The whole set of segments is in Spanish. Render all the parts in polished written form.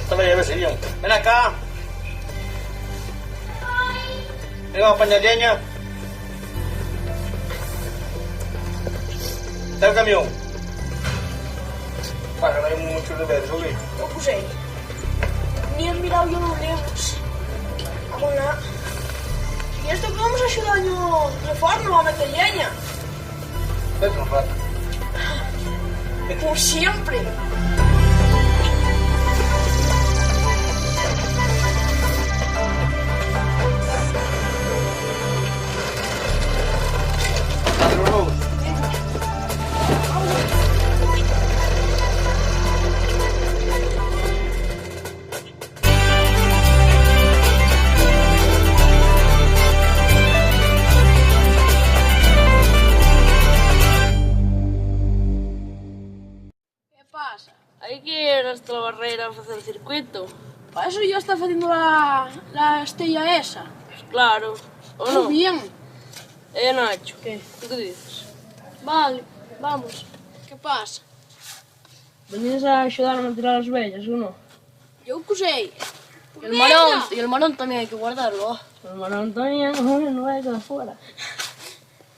te la lleves, Irion. Ven acá. Venga, vamos a apañar lleña. Está el camión. Para, no hay mucho de ver, subir. Eu pusei. Ni has mirado yo los libros. Vamos lá. E esto que vamos a axudar no forno a meter leña. Vete un rato. Como siempre. Vámonos. ¿Qué pasa? Hay que ir hasta la barrera a hacer el circuito. Para eso ya está haciendo la estella esa. Pues claro. ¿O Muy no? bien. Nacho. ¿Qué? ¿Tú qué dices? Vale, vamos. ¿Qué pasa? ¿Venís a ayudarme a tirar las bellas o no? Yo pusei. Y el marón también hay que guardarlo. El marón también no hay que quedar fuera.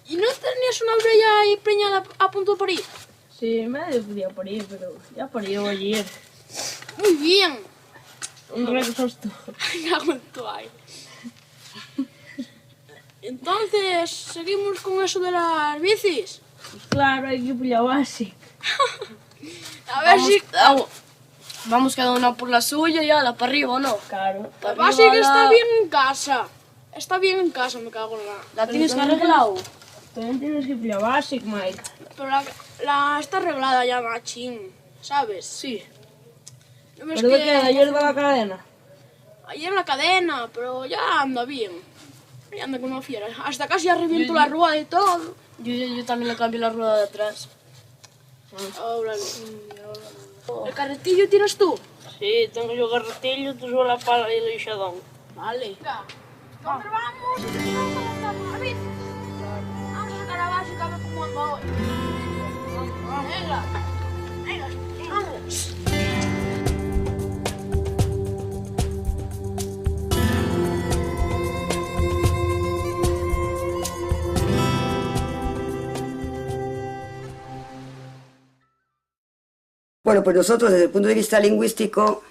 ¿Y no tenías una bella ahí preñada a punto de parir? Sí, medio podía parir, pero ya parió ayer. Muy bien. Un resusto. Ya aguanto ahí. Entonces, ¿seguimos con eso de las bicis? Pues claro, hay que pillar básico. A ver si... Vamos cada una por la suya y ala, para arriba, ¿o no? Claro. La base que está bien en casa. Está bien en casa, me cago en la... ¿La tienes que arreglar? También tienes que pillar básico, Mike. Pero la está arreglada ya, machín. ¿Sabes? Sí. ¿No ves ¿Pero de que- qué? ¿De ayer de la cadena? Ayer la cadena, pero ya anda bien. Ya anda como una fiera. Hasta casi ya reviento la rueda y todo. Yo también le cambié la rueda de atrás. Órale. ¿El carretillo tienes tú? Sí, tengo yo garrotillo, tú solo la pala y el lixadón. Vale. ¿Dónde vamos? Vamos a montar la bici. Vamos a sacar la base y a ver cómo anda hoy. Venga. Venga, vamos. Bueno, pues nosotros desde el punto de vista lingüístico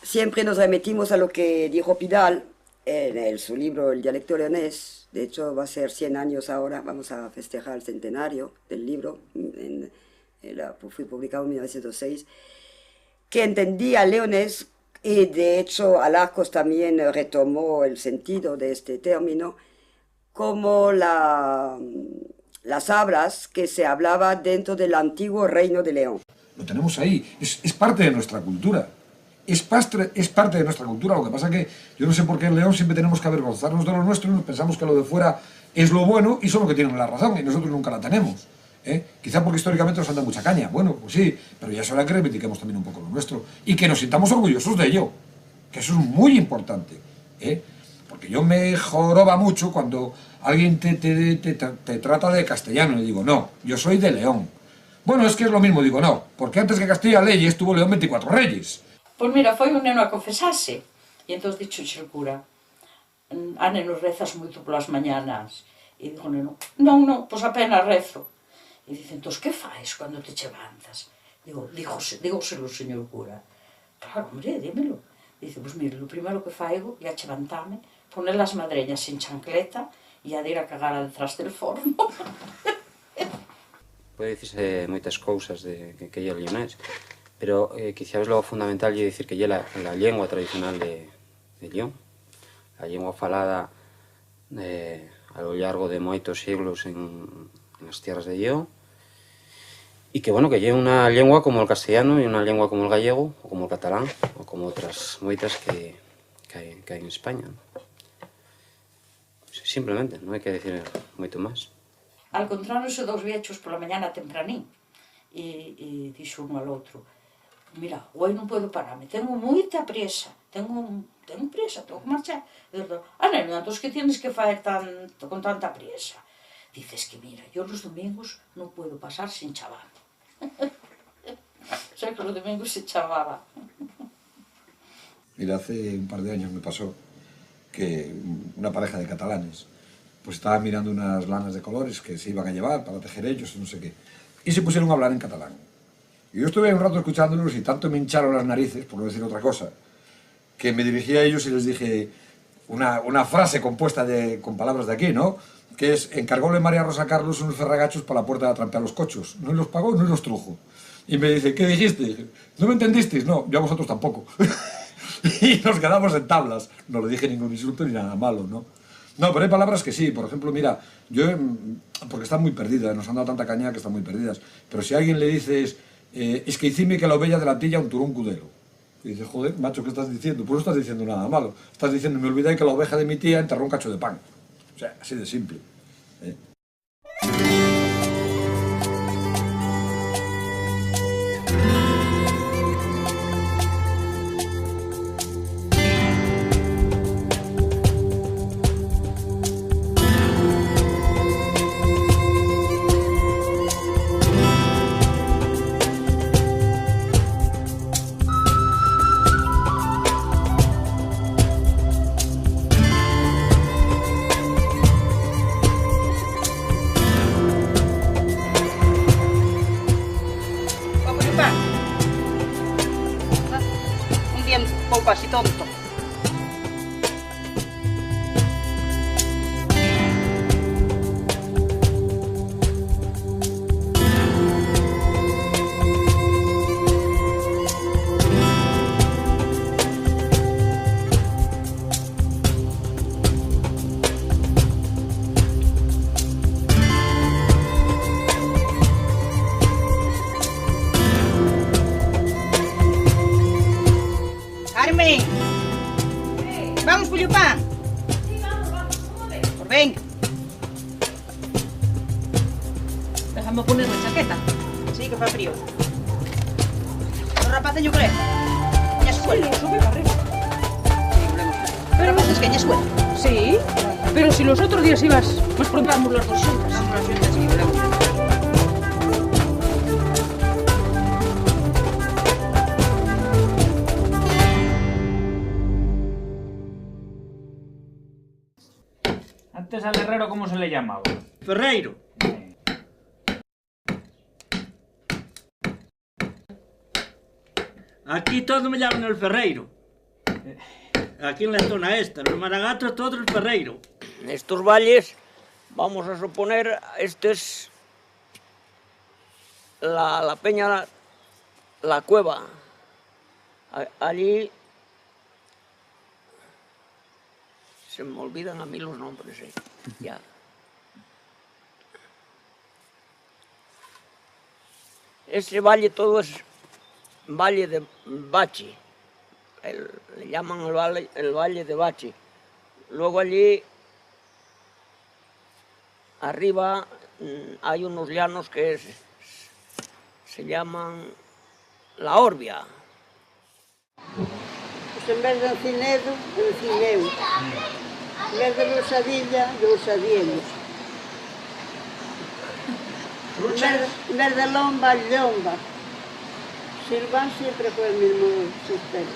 siempre nos remitimos a lo que dijo Pidal en su libro El dialecto leonés. De hecho va a ser 100 años ahora, vamos a festejar el centenario del libro, fue publicado en 1906, que entendía el leonés y de hecho Alarcos también retomó el sentido de este término como las hablas que se hablaba dentro del antiguo reino de León. Lo tenemos ahí, es parte de nuestra cultura. Es parte de nuestra cultura. Lo que pasa que yo no sé por qué en León siempre tenemos que avergonzarnos de lo nuestro y pensamos que lo de fuera es lo bueno y son los que tienen la razón y nosotros nunca la tenemos. Quizá porque históricamente nos han dado mucha caña. Bueno, pues sí, pero ya es hora que reivindiquemos también un poco lo nuestro y que nos sintamos orgullosos de ello, que eso es muy importante. Porque yo me joroba mucho cuando alguien te trata de castellano y digo, no, yo soy de León. Bueno, es que es lo mismo, digo, no, porque antes que Castilla Leyes tuvo León 24 reyes. Pois mira, foi un neno a confesarse, e entón dixo o cura, a neno rezas moito polas mañanas, e digo, neno, non, pois apenas rezo. E dice, entón, que fais cando te levantas? Digo, dígoselo, señor cura. Claro, hombre, dímelo. Dice, pois mire, o primeiro que faigo é levantarme, poner as madreñas en chancleta e a de ir a cagar al detrás del forno. Pode dicirse moitas cousas de que é o leonés, pero quizás lo fundamental é dicir que é la lengua tradicional de León, a lengua falada a lo largo de moitos siglos en as tierras de León, e que, bueno, que é unha lengua como o castellano e unha lengua como o gallego, ou como o catalán, ou como outras moitas que hai en España. Simplemente, non hai que dicir moito máis. Al encontráronse dous viechos pola mañana tempranín, e dixo un al outro, mira, hoy non podo pararme, tengo moita presa, tengo presa, tengo que marchar. E digo, neno, entón que tienes que facer con tanta presa? Dices que, mira, yo los domingos non podo pasar sin chavar. O sea, que los domingos se chavaba. Mira, hace un par de años me pasó que una pareja de catalanes pues estaba mirando unas lanas de colores que se iban a llevar para tejer ellos, no sé qué, y se pusieron a hablar en catalán. Y yo estuve un rato escuchándolos y tanto me hincharon las narices, por no decir otra cosa, que me dirigí a ellos y les dije una frase compuesta con palabras de aquí, ¿no? Que es: encargóle María Rosa Carlos unos ferragachos para la puerta de trampear los cochos. No los pagó, no los trujo. Y me dice: ¿qué dijiste? Y dije: ¿no me entendisteis? No, yo a vosotros tampoco. Y nos quedamos en tablas. No le dije ningún insulto ni nada malo, ¿no? No, pero hay palabras que sí. Por ejemplo, mira, yo, porque están muy perdidas, nos han dado tanta caña que están muy perdidas. Pero si a alguien le dices, es que hicime que la ovella de la tilla un turón cudero. Y dices: joder, macho, ¿qué estás diciendo? Pues no estás diciendo nada malo. Estás diciendo: me olvidé que la oveja de mi tía enterró un cacho de pan. O sea, así de simple. Un día un pouco así tonto. Carmen, vamos por el pan. Sí, vamos, ¿cómo ves? Pues venga. Déjame poner la chaqueta. Sí, que fa frío. Los rapaces yo creo. En la escuela. Sí, sube para arriba. Sí, volvemos. Los rapaces que en la escuela. Sí, pero si los otros días ibas, pues pronto vamos las dos juntas. Vamos las juntas y volvemos. Antes al herrero, ¿cómo se le llamaba? Ferreiro. Aquí todos me llaman el Ferreiro. Aquí en la zona esta, los Maragatos, todo el Ferreiro. En estos valles, vamos a suponer, esto es la peña, la cueva. Allí se me olvidan a mí los nombres, ya. Ese valle todo es valle de Bachi. Le llaman el valle de Bachi. Luego allí arriba hay unos llanos que se llaman la Orbia. Pues en vez de Encinedo, Encineu. En vez de Rosadilla, Rosadiellos. En vez de Lomba, Llomba. Silván siempre fue el mismo sistema.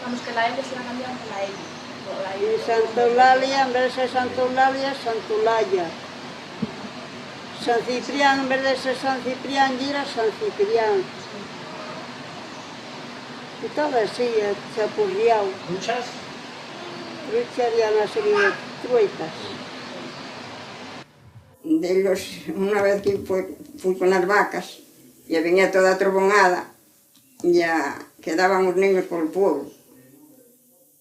Vamos, que la L se la cambiaron por la L. Y Santa Eulalia, en vez de ser Santa Eulalia, Santa Eulalia. San Ciprián, en vez de ser San Ciprián, ya era San Ciprián. Y todo así, chapurriado. ¿Muchas? Truchas y una serie de truetas. De ellos, una vez que fui con las vacas, ya venía toda trobonada, ya quedaban los niños por el pueblo.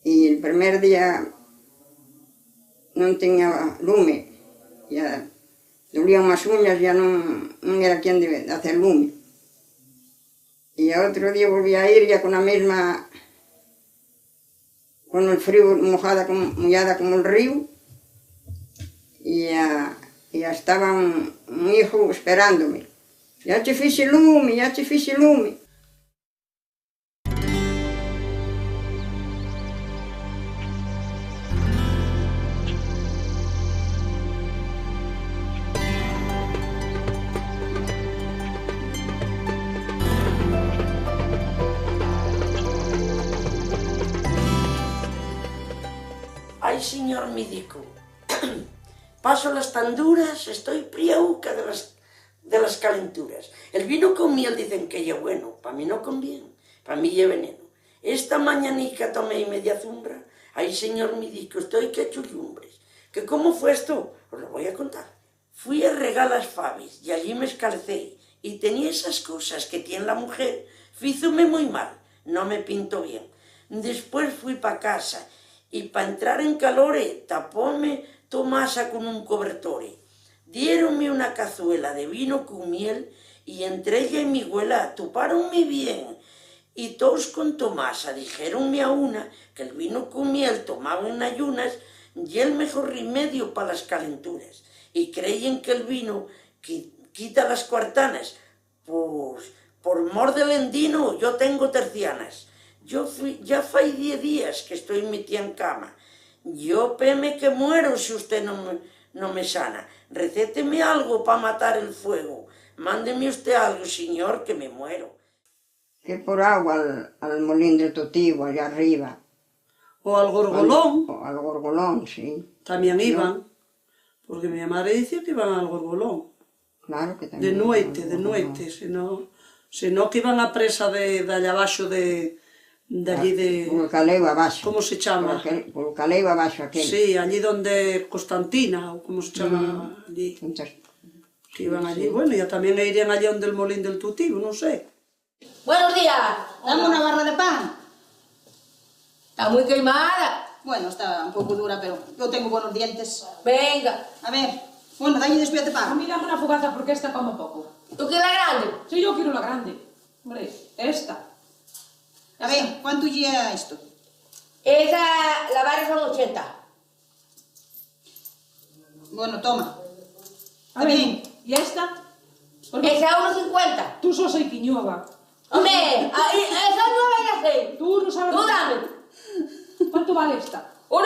Y el primer día no tenía lume, ya dolían las uñas, ya no era quien de hacer lume. Y a otro día volví a ir ya con la misma, con el frío mojada como el río, y ya estaba un hijo esperándome. Ya te fixe lume, ya te fixe lume. Ay, señor médico, paso las tanduras, estoy priauca de las calenturas. El vino con miel dicen que es bueno, para mí no conviene, para mí es veneno. Esta mañanica tomé media zumbra. Ay, señor médico, estoy que chullumbres. ¿Que cómo fue esto? Os lo voy a contar. Fui a regar las faves y allí me escalcé y tenía esas cosas que tiene la mujer. Fízome muy mal, no me pintó bien. Después fui pa' casa y pa' entrar en calore tapóme Tomasa con un cobertore. Diéronme una cazuela de vino con miel y entre ella y mi abuela topáronme bien. Y todos con Tomasa dijéronme a una que el vino con miel tomado en ayunas y el mejor remedio para las calenturas. Y creyen que el vino quita las cuartanas. Pues por mor del endino yo tengo tercianas. Ya fai 10 días que estoy metida en cama. Yo peme que muero si usted no me sana. Recéteme algo para matar el fuego. Mándeme usted algo, señor, que me muero. Que por agua al molín del Totivo, allá arriba. O al Gorgolón. O al Gorgolón, sí. También iban. Porque mi madre decía que iban al Gorgolón. Claro que también. De noite, se no que iban a presa de allá abaixo de allí de... Por el Caleu abaixo. ¿Cómo se chama? Por el Caleu abaixo aquel. Sí, allí donde Constantina, o como se chama allí. Que iban allí, bueno, ya también irían allí donde el molín del Tutivo, no sé. Buenos días. Dame una barra de pan. Está muy queimada. Bueno, está un poco dura, pero yo tengo buenos dientes. Venga. A ver, bueno, dale después de pan. A mí dame una fogaza porque esta como poco. ¿Tú quieres la grande? Sí, yo quiero la grande. Hombre, esta. A ver, ¿cuánto lleva esto? Esa, la barra son 80. Bueno, toma. A ver, ¿y esta? Porque esa 1,50. Tú sos el quiñueva. Hombre, esa no vaya a ser. Tú no sabes. Tú dame. ¿Cuánto vale esta? 1,50.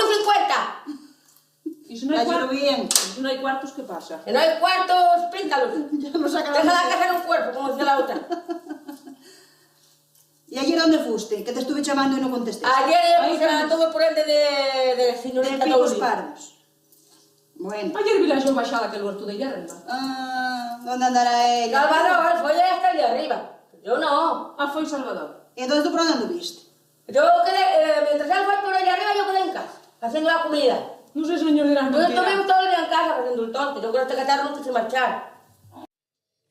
¿Y si no hay Cállalo bien. ¿Y si no hay cuartos, qué pasa? Si no hay cuartos, píntalos. Deja la casa en un cuerpo, como decía la otra. ¿Y ayer dónde fuiste? Que te estuve llamando y no contesté. Ayer anduve por el de la señorita de picos Tauli. pardos. Bueno. Ayer vi la yo bajada que el huerto de hierba. Ah, ¿dónde andará ella? Salvador, fue ella hasta allí arriba. Yo no. Ah, fue Salvador. ¿Y entonces tú por dónde anduviste? Yo quedé, mientras él fue por allá arriba, yo quedé en casa, haciendo la comida. No sé, señor, dirán Yo estuvimos todo el día en casa haciendo el tonto. Yo creo que este catarro no quise marchar.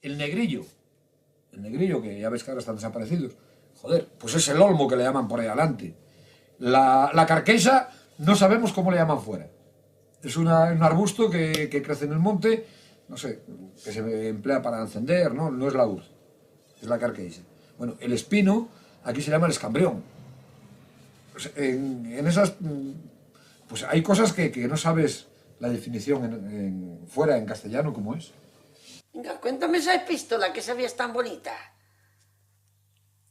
El negrillo, que ya ves que ahora están desaparecidos, joder, pues es el olmo que le llaman por ahí adelante. La carquesa no sabemos cómo le llaman fuera. Es un arbusto que crece en el monte, no sé, que se emplea para encender, ¿no? No es la urz, es la carquesa. Bueno, el espino, aquí se llama el escambrión. Pues en esas, pues hay cosas que no sabes la definición fuera en castellano cómo es. Venga, cuéntame esa epístola, que sabías tan bonita.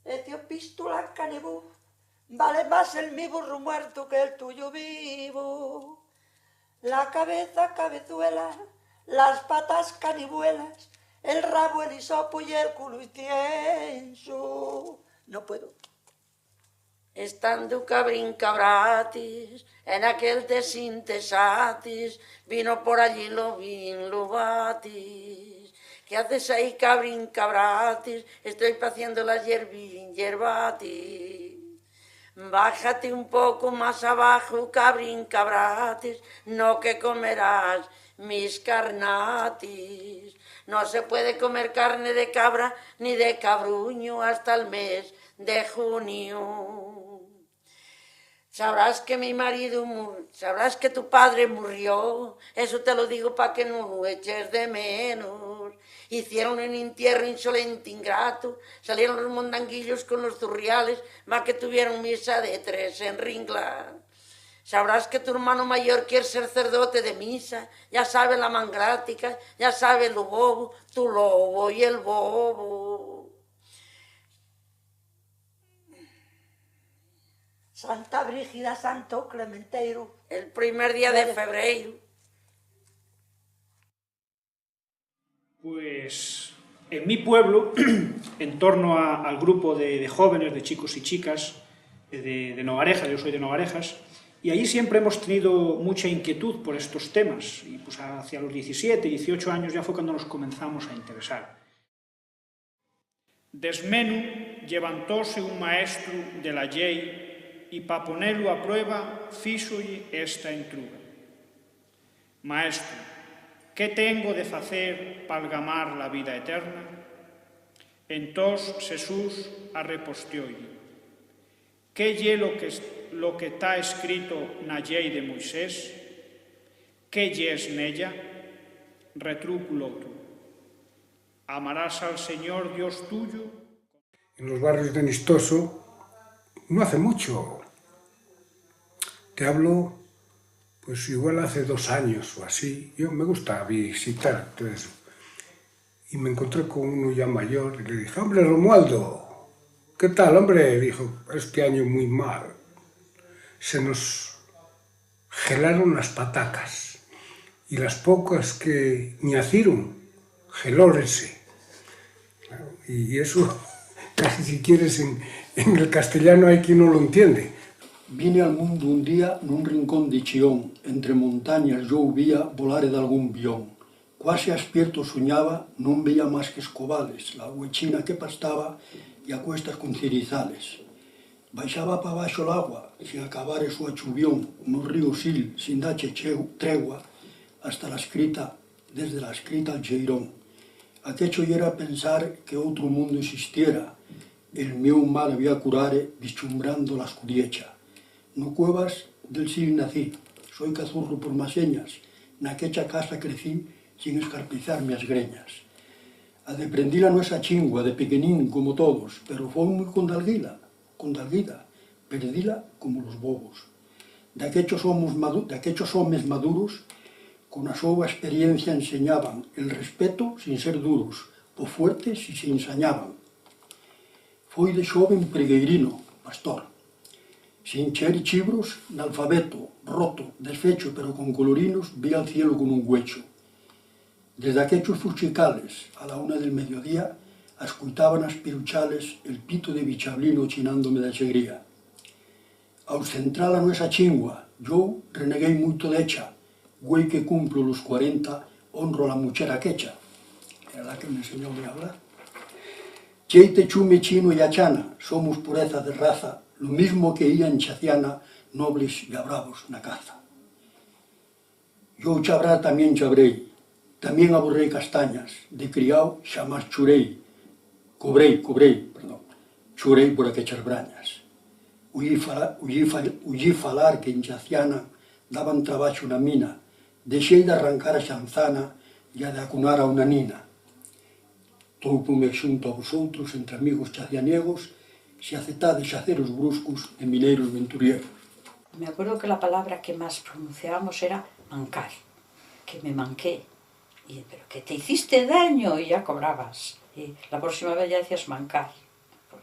Esta epístola, canebú, vale más el mi burro muerto que el tuyo vivo. La cabeza, cabezuela, las patas, canibuelas, el rabo, el hisopo y el culo incienso. No puedo. Estando cabrín cabratis, en aquel desintesatis, vino por allí lo batis. ¿Qué haces ahí, cabrín cabratis? Estoy paciendo las yerbatis. Bájate un poco más abajo, cabrín cabratis, no que comerás mis carnatis. No se puede comer carne de cabra ni de cabruño hasta el mes de junio. Sabrás que mi marido sabrás que tu padre murió, eso te lo digo para que no lo eches de menos. Hicieron un entierro insolente, ingrato, salieron los mondanguillos con los zurriales, más que tuvieron misa de 3 en Ringla. Sabrás que tu hermano mayor quiere ser sacerdote de misa, ya sabe la mangrática, ya sabe lo bobo, tu lobo y el bobo. Santa Brígida, Santo Clementeiro, el primer día de febrero. Pues en mi pueblo, en torno al grupo de jóvenes, de chicos y chicas de Novarejas, yo soy de Novarejas, Y allí siempre hemos tenido mucha inquietud por estos temas, y pues hacia los 17, 18 años ya fue cuando nos comenzamos a interesar. Desmenu levantóse un maestro de la lei e pa ponelo a prueba fíxolle esta entruga. Maestro, que tengo de facer pa algamar la vida eterna? Entós Xesús arrepostioulle. Que lle lo que está escrito na lei de Moisés? Que lles nella? Retruco l'outro. Amarás al Señor Dios tuyo. En los barrios de Nistoso, no hace mucho. Te hablo, pues igual hace 2 años o así. Yo me gusta visitar todo eso. Y me encontré con uno ya mayor y le dije, hombre, Romualdo, ¿qué tal, hombre? Dijo, este año muy mal. Se nos gelaron las patacas y las pocas que ñacieron, gelórense. Y eso, casi si quieres, en el castellano hay quien no lo entiende. Vine al mundo un día nun rincón de Chión, entre montañas yo vía volare de algún bión. Quasi aspierto soñaba, non veía más que escobales, la huechina que pastaba e a cuestas con cirizales. Baixaba pa baixo l'agua, sin acabar o súa chuvión, no río Sil, sin dache tregua, hasta la escrita, desde la escrita al Cheirón. Aquecho era pensar que outro mundo existiera, el meu mal había curare, vislumbrando la escudiecha. No cuevas del Sil nací, soy cazurro por maseñas, naquecha casa crecí, sin escarpizar mias greñas. Adeprendila nuesa chingua de pequenín como todos, pero foi moi condalguida, perdila como los bobos. Daquechos homes maduros, con a súa experiencia enseñaban el respeto sin ser duros, o fuertes si se ensañaban. Foi de xoven pregueirino, pastor, sin cher chibros, analfabeto, roto, desfecho, pero con colorinos, vi al cielo con un huecho. Desde aquellos fuchicales, a la 1 del mediodía, escuitaban as piruchales el pito de bichablino chinándome de alegría. Ao central a nuesa chingua, yo reneguei moito decha, güey que cumplo los 40, honro a la muchera quecha. Era la que me enseñó a hablar. Cheite, chume, chino y achana, somos pureza de raza, lo mismo que ia en Chaciana, nobles y bravos na caza. Yo chabrar tamén chabrei, tamén aborrei castañas, de criao xamás churei, cobrei, churei por aquechas brañas. Ullí falar que en Chaciana daban trabaixo na mina, deixei de arrancar a xanzana e a de acunar a unha nina. Toupome xunto a vosotros, entre amigos chacianiegos, se aceptades hacer os bruscos de mineiros venturiegos. Me acuerdo que la palabra que más pronunciábamos era mancar, que me manqué. Y, pero que te hiciste daño y ya cobrabas. Y la próxima vez ya decías mancar.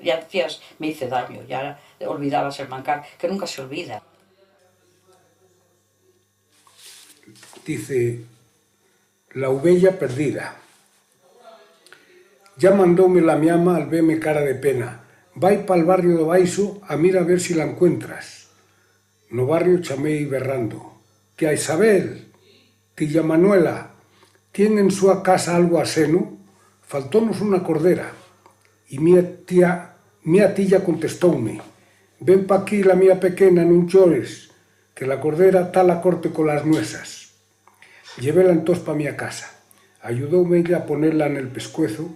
Ya decías, me hice daño, ya olvidabas el mancar, que nunca se olvida. Dice, la ovella perdida. Ya mandóme la mi ama al verme cara de pena. Vai pa'l barrio do Baixo a mira a ver si la encuentras. No barrio chamei berrando. Tía Isabel, tía Manuela, ¿tien en súa casa algo aseno? Faltónos unha cordera. E mía tilla contestoume. Ven pa aquí la mía pequena, non chores, que la cordera tal a corte colas nuesas. Llevéla entós pa mía casa. Ayudoume ella a ponerla en el pescuezo,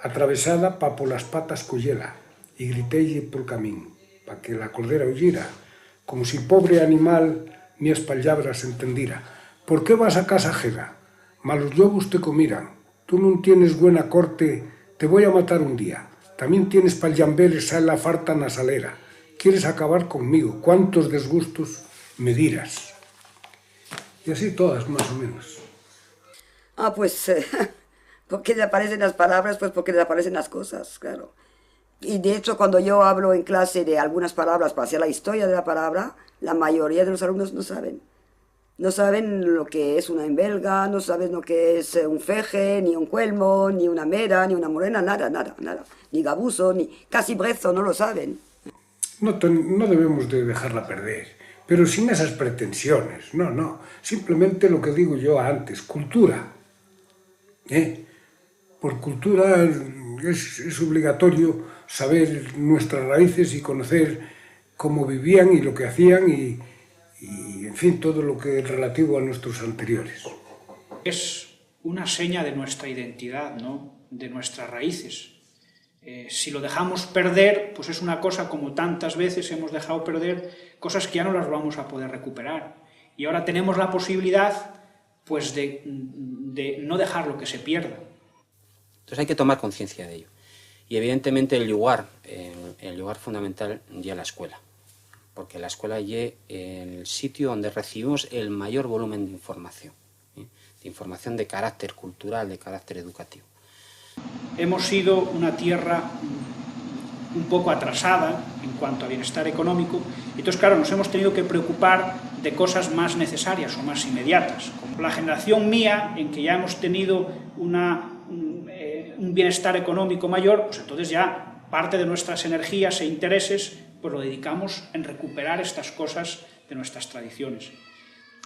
atravesada pa polas patas collela. Y griteille por camín, pa que la cordera huyera, como si pobre animal ni as palabras entendira. ¿Por qué vas a casa ajena? Malos lobos te comiran. Tú non tienes buena corte, te voy a matar un día. También tienes pa'l llamber esa la farta na salera. Quieres acabar conmigo, cuántos desgustos me dirás. Y así todas, más o menos. Ah, pues, ¿por qué le aparecen las palabras? Pues porque le aparecen las cosas, claro. Y de hecho, cuando yo hablo en clase de algunas palabras para hacer la historia de la palabra, la mayoría de los alumnos no saben. No saben lo que es una embelga, no saben lo que es un feje, ni un cuelmo, ni una mera, ni una morena, nada. Ni gabuzo, ni casi brezo, no lo saben. No debemos de dejarla perder, pero sin esas pretensiones, no, simplemente lo que digo yo antes, cultura. Por cultura es obligatorio saber nuestras raíces y conocer cómo vivían y lo que hacían y en fin, todo lo que es relativo a nuestros anteriores. Es una seña de nuestra identidad, ¿no? De nuestras raíces. Si lo dejamos perder, pues es una cosa como tantas veces hemos dejado perder cosas que ya no las vamos a poder recuperar. Y ahora tenemos la posibilidad, pues, de no dejarlo que se pierda. Entonces hay que tomar conciencia de ello. Y evidentemente el lugar fundamental ya la escuela. Porque la escuela es el sitio donde recibimos el mayor volumen de información. De información de carácter cultural, de carácter educativo. Hemos sido una tierra un poco atrasada en cuanto a bienestar económico, y entonces, claro, nos hemos tenido que preocupar de cosas más necesarias o más inmediatas. Como la generación mía, en que ya hemos tenido un bienestar económico mayor, pues entonces ya parte de nuestras energías e intereses pues lo dedicamos en recuperar estas cosas de nuestras tradiciones.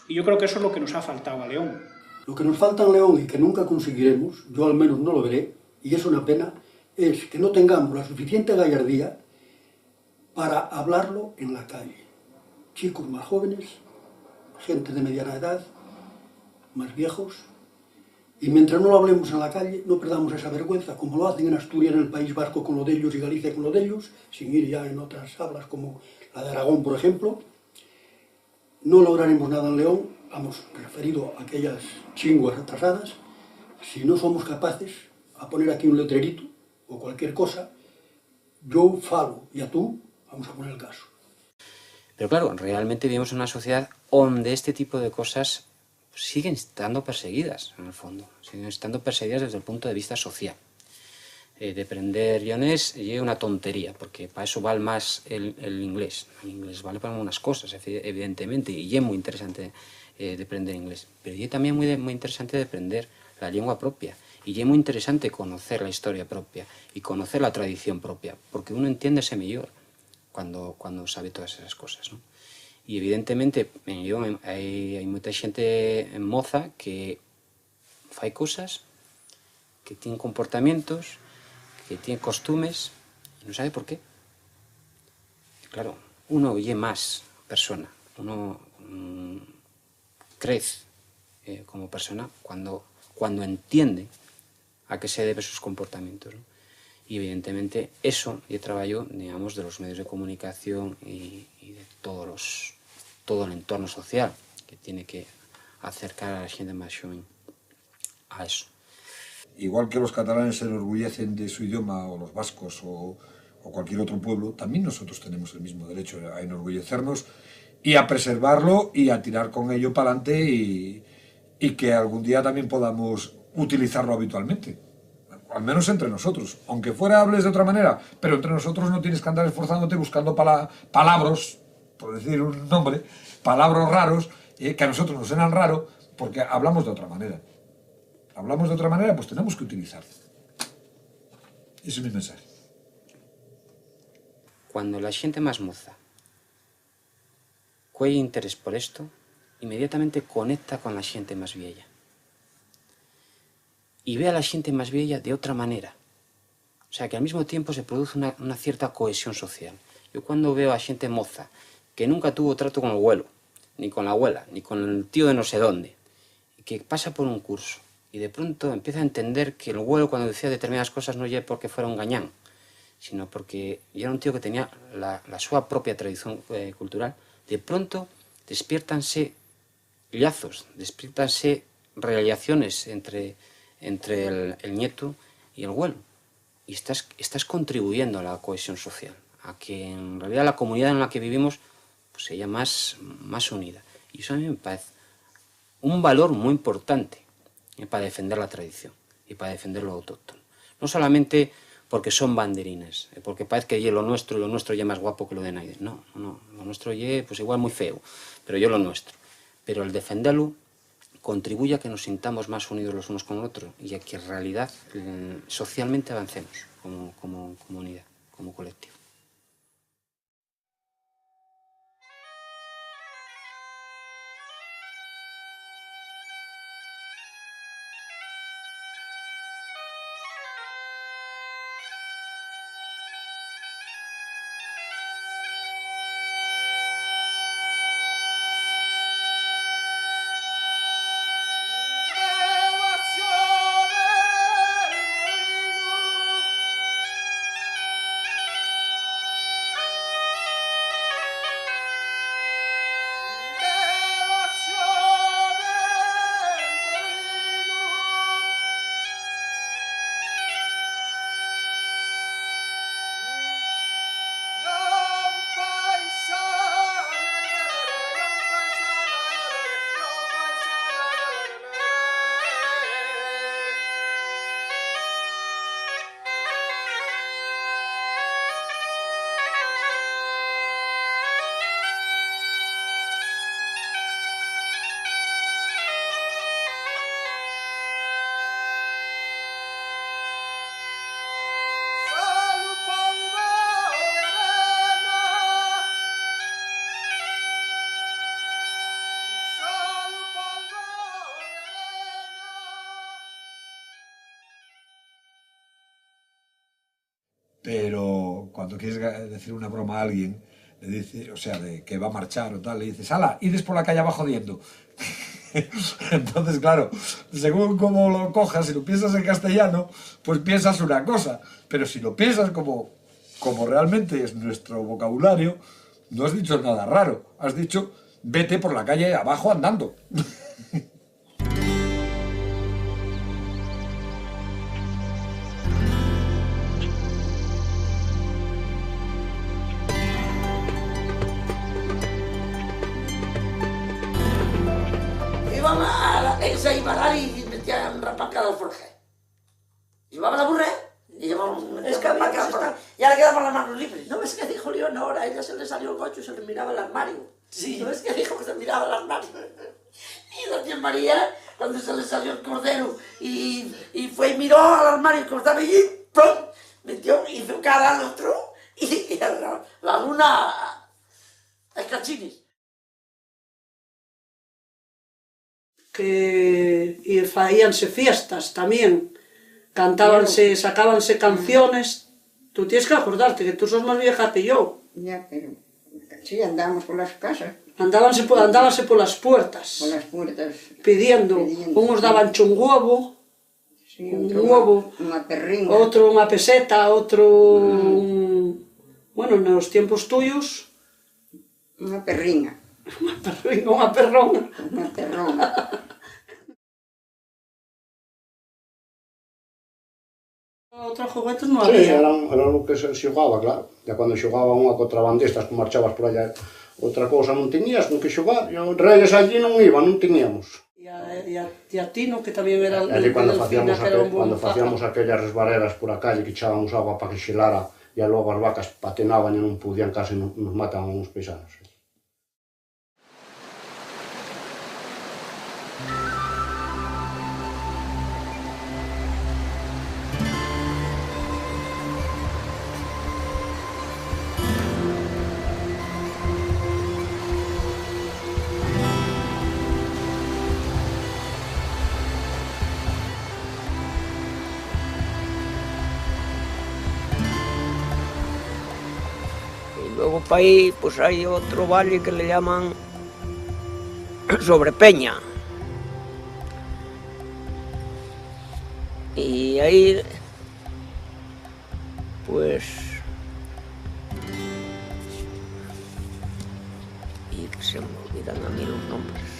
Y yo creo que eso es lo que nos ha faltado a León. Lo que nos falta en León y que nunca conseguiremos, yo al menos no lo veré, y es una pena, es que no tengamos la suficiente gallardía para hablarlo en la calle. Chicos más jóvenes, gente de mediana edad, más viejos, y mientras no lo hablemos en la calle, no perdamos esa vergüenza, como lo hacen en Asturias, en el País Vasco con lo de ellos y Galicia con lo de ellos, sin ir ya en otras hablas como la de Aragón, por ejemplo. No lograremos nada en León, referido a aquellas chinguas atrasadas, si no somos capaces a poner aquí un letrerito o cualquier cosa, yo falo y a tú vamos a poner el caso. Pero claro, realmente vivimos en una sociedad donde este tipo de cosas siguen estando perseguidas, en el fondo. Siguen estando perseguidas desde el punto de vista social. De aprender leonés es una tontería, porque para eso vale más el inglés. El inglés vale para algunas cosas, evidentemente, y es muy interesante de aprender inglés. Pero es también muy interesante de aprender la lengua propia. Y es muy interesante conocer la historia propia y conocer la tradición propia, porque uno entiende mejor cuando sabe todas esas cosas, ¿no? Y evidentemente hay mucha gente moza que fai cosas, que tiene comportamientos, que tiene costumes, y no sabe por qué. Claro, uno oye más persona, uno crece como persona cuando entiende a qué se deben sus comportamientos, ¿no? Y evidentemente eso es trabajo, digamos, de los medios de comunicación y de todo el entorno social, que tiene que acercar a la gente más joven a eso. Igual que los catalanes se enorgullecen de su idioma, o los vascos, o cualquier otro pueblo, también nosotros tenemos el mismo derecho a enorgullecernos y a preservarlo y a tirar con ello para adelante y que algún día también podamos utilizarlo habitualmente. Al menos entre nosotros. Aunque fuera hables de otra manera, pero entre nosotros no tienes que andar esforzándote buscando palabras, por decir un nombre, palabras raros, que a nosotros nos suenan raro, porque hablamos de otra manera. Hablamos de otra manera, pues tenemos que utilizarlo. Ese es mi mensaje. Cuando la gente más moza coge interés por esto, inmediatamente conecta con la gente más vieja. Y ve a la gente más vieja de otra manera. O sea, que al mismo tiempo se produce una cierta cohesión social. Yo cuando veo a gente moza que nunca tuvo trato con el abuelo, ni con la abuela, ni con el tío de no sé dónde, que pasa por un curso y de pronto empieza a entender que el abuelo cuando decía determinadas cosas no era porque fuera un gañán, sino porque era un tío que tenía la su propia tradición cultural, de pronto despiértanse lazos, despiértanse relaciones entre el nieto y el abuelo. Y estás contribuyendo a la cohesión social, a que en realidad la comunidad en la que vivimos pues, sea más unida. Y eso a mí me parece un valor muy importante para defender la tradición y para defender lo autóctono. No solamente porque son banderines, porque parece que lo nuestro es más guapo que lo de nadie. No, lo nuestro es pues igual muy feo, pero yo lo nuestro. Pero el defenderlo contribuye a que nos sintamos más unidos los unos con los otros y a que en realidad socialmente avancemos como comunidad, como colectivo. pero cuando quieres decir una broma a alguien, le dice, o sea, de que va a marchar o tal, le dices, ¡hala! Ides por la calle abajo jodiendo. Entonces, claro, según cómo lo cojas, si lo piensas en castellano, pues piensas una cosa, pero si lo piensas como realmente es nuestro vocabulario, no has dicho nada raro, has dicho, vete por la calle abajo andando. Iban a esa Ibaral y metían rapacada al forje. Llevaban la burra y llevaban... Es que y ahora quedaban las manos libres. ¿No ves qué dijo León ahora? A ella se le salió el gocho y se le miraba el armario. Sí. ¿No ves qué dijo que se miraba el armario? Y doña María, cuando se le salió el cordero y fue y miró al armario el cordero y ¡pum! Metió, hizo cara al otro y la luna a escachines. Y faíanse fiestas también, cantábanse, sacábanse canciones. Tú tienes que acordarte que tú sos más vieja que yo. Ya, pero sí, andábamos por las casas. Andábanse por las puertas. Por las puertas. Pidiendo. Unos daban un huevo, sí, un huevo, una perringa. otro una peseta, otro... Bueno, en los tiempos tuyos... Una perringa. Una perrona. Una perrona. Outros juguetes non Sí, había. era lo que se xogaba, claro. Ya cando xogaba unha contrabandistas que marchabas por allá, outra cousa non tiñas con que xogar. Reyes allí non iban, non tiñamos. E a Tino, que tamén era... E cando facíamos aquellas resbaleras por a calle que echábamos agua para que xelara e logo as vacas patenaban e non podían case nos mataban uns paisanos. Luego para ahí pues hay otro valle que le llaman Sobrepeña. Y ahí pues y se me olvidan a mí los nombres.